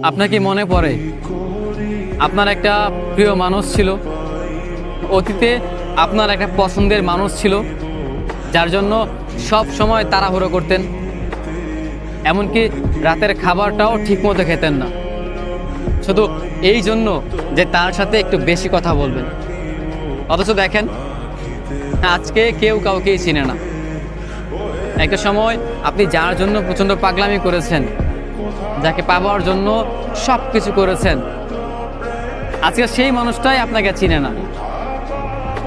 আপনার কি মনে পড়ে আপনার একটা প্রিয় মানুষ ছিল, অতীতে আপনার একটা পছন্দের মানুষ ছিল, যার জন্য সব সময় তাড়াহুড়ো করতেন, এমনকি রাতের খাবারটাও ঠিকমতো খেতেন না, শুধু এই জন্য যে তার সাথে একটু বেশি কথা বলবেন। অথচ দেখেন আজকে কেউ কাউকেই চিনে না। একটা সময় আপনি যার জন্য প্রচণ্ড পাগলামি করেছেন, যাকে পাওয়ার জন্য সব কিছু করেছেন, আজকে সেই মানুষটাই আপনাকে চিনে না।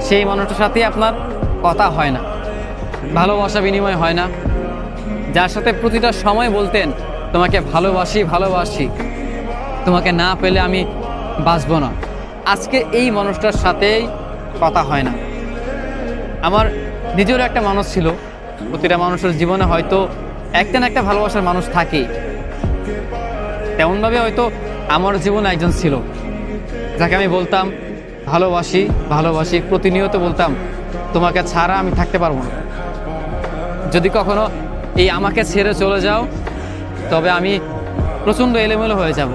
সেই মানুষটার সাথে আপনার কথা হয় না, ভালোবাসা বিনিময় হয় না। যার সাথে প্রতিটা সময় বলতেন তোমাকে ভালোবাসি ভালোবাসি, তোমাকে না পেলে আমি বাঁচব না, আজকে এই মানুষটার সাথেই কথা হয় না। আমার নিজেরও একটা মানুষ ছিল, প্রতিটা মানুষের জীবনে হয়তো একটা না একটা ভালোবাসার মানুষ থাকেই। তেমনভাবে হয়তো আমার জীবনে একজন ছিল, যাকে আমি বলতাম ভালোবাসি ভালোবাসি, প্রতিনিয়ত বলতাম তোমাকে ছাড়া আমি থাকতে পারবো না। যদি কখনো এই আমাকে ছেড়ে চলে যাও তবে আমি প্রচণ্ড এলোমেলো হয়ে যাব।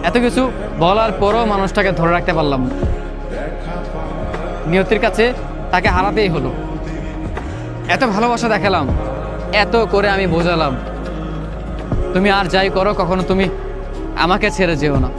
এত কিছু বলার পরও মানুষটাকে ধরে রাখতে পারলাম না। নিয়তির কাছে তাকে হারাতেই হলো। এত ভালোবাসা দেখালাম, এত করে আমি বোঝালাম তুমি আর যাই করো কখনো তুমি আমাকে ছেড়ে যেও না।